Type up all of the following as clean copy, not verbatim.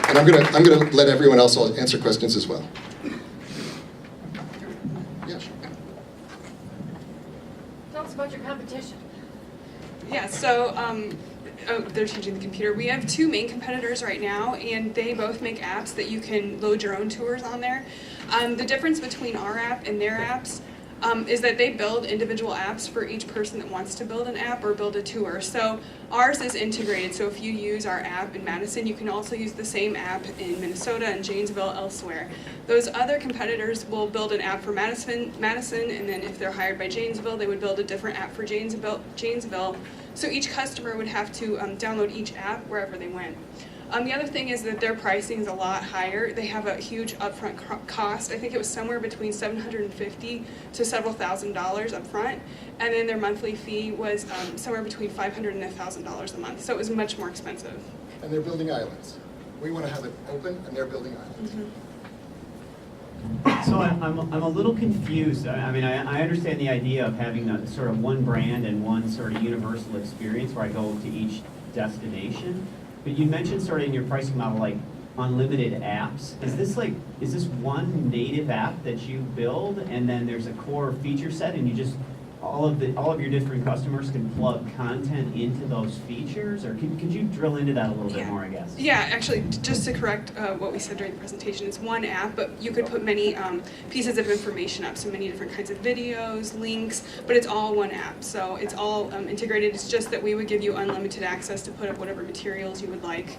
And I'm gonna let everyone else answer questions as well. Yeah, sure. Tell us about your competition. Yeah, so oh, they're changing the computer. We have two main competitors right now, and they both make apps that you can load your own tours on there. The difference between our app and their apps is that they build individual apps for each person that wants to build an app or build a tour. So ours is integrated, so if you use our app in Madison, you can also use the same app in Minnesota and Janesville, elsewhere. Those other competitors will build an app for Madison, and then if they're hired by Janesville, they would build a different app for Janesville. So each customer would have to download each app wherever they went. The other thing is that their pricing is a lot higher. They have a huge upfront cost. I think it was somewhere between $750 to several $1,000 upfront, and then their monthly fee was somewhere between $500 and $1,000 a month. So it was much more expensive. And they're building islands. We want to have it open, and they're building islands. So I'm a little confused. I mean, I understand the idea of having a sort of one brand and one sort of universal experience where I go to each destination. But you mentioned sort of in your pricing model, like unlimited apps. Is this one native app that you build, and then there's a core feature set, and you just all of your different customers can plug content into those features, or could you drill into that a little bit more, I guess? Yeah, actually, just to correct what we said during the presentation, it's one app, but you could put many pieces of information up, so many different kinds of videos, links, but it's all one app, so it's all integrated. It's just that we would give you unlimited access to put up whatever materials you would like,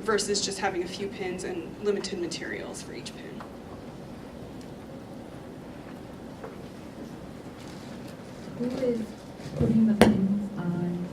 versus just having a few pins and limited materials for each pin. Who is putting the pins on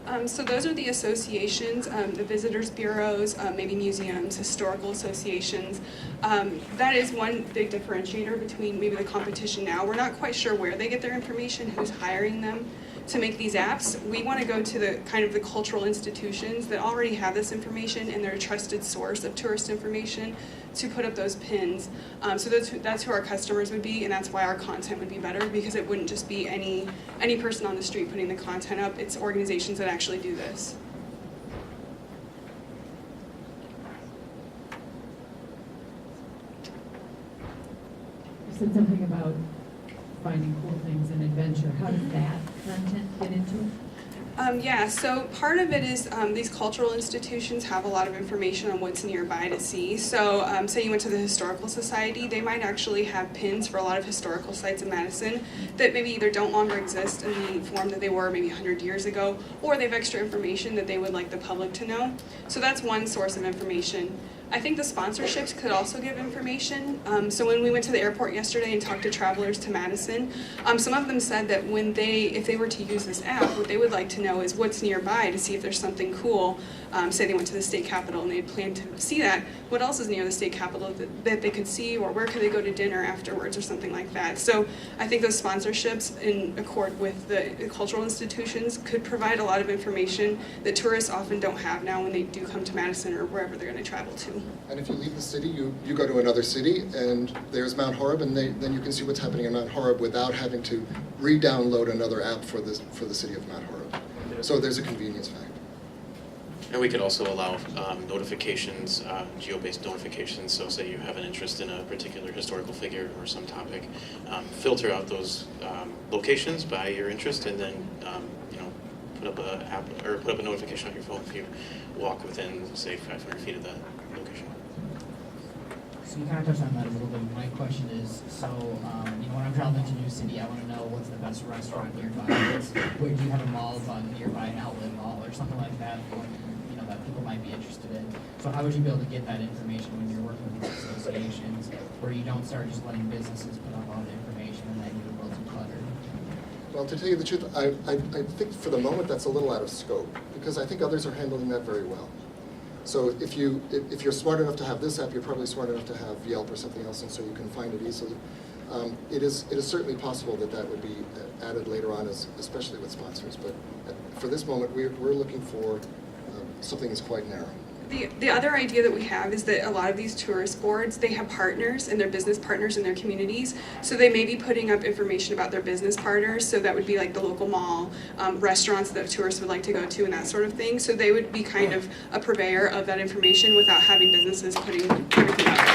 the app? So those are the associations, the visitors bureaus, maybe museums, historical associations. That is one big differentiator between maybe the competition now. We're not quite sure where they get their information, who's hiring them to make these apps. We want to go to the kind of the cultural institutions that already have this information, and they're a trusted source of tourist information to put up those pins. So that's who our customers would be, and that's why our content would be better, because it wouldn't just be any person on the street putting the content up. It's organizations that actually do this. You said something about finding cool things and adventure. How does that content fit into it? Yeah, so part of it is these cultural institutions have a lot of information on what's nearby to see. So say you went to the Historical Society, they might actually have pins for a lot of historical sites in Madison that maybe either don't longer exist in the form that they were maybe 100 years ago, or they have extra information that they would like the public to know. So that's one source of information. I think the sponsorships could also give information. So when we went to the airport yesterday and talked to travelers to Madison, some of them said that if they were to use this app, what they would like to know is what's nearby to see if there's something cool. Say they went to the state capitol and they had planned to see that. What else is near the state capitol that they could see, or where could they go to dinner afterwards, or something like that. So I think those sponsorships, in accord with the cultural institutions, could provide a lot of information that tourists often don't have now when they do come to Madison or wherever they're going to travel to. And if you leave the city, you go to another city, and there's Mount Horeb, and then you can see what's happening in Mount Horeb without having to re-download another app for the city of Mount Horeb. So there's a convenience factor. And we could also allow notifications, geo-based notifications. So say you have an interest in a particular historical figure or some topic, filter out those locations by your interest, and then put up a app or put up a notification on your phone if you walk within, say, 500 feet of that location. So you kind of touched on that a little bit. My question is, so when I'm traveling to a new city, I want to know what's the best restaurant nearby. Where do you have a mall nearby, an outlet mall or something like that, that people might be interested in? So how would you be able to get that information when you're working with these associations, where you don't start just letting businesses put up all the information and then you're a little too cluttered? Well, to tell you the truth, I think for the moment that's a little out of scope, because I think others are handling that very well. So if you're smart enough to have this app, you're probably smart enough to have Yelp or something else, and so you can find it easily. It is certainly possible that would be added later on, especially with sponsors. But for this moment, we're looking for something that's quite narrow. The other idea that we have is that a lot of these tourist boards, they have partners and they're business partners in their communities. So they may be putting up information about their business partners. So that would be like the local mall, restaurants that tourists would like to go to and that sort of thing. So they would be kind of a purveyor of that information without having businesses putting everything up.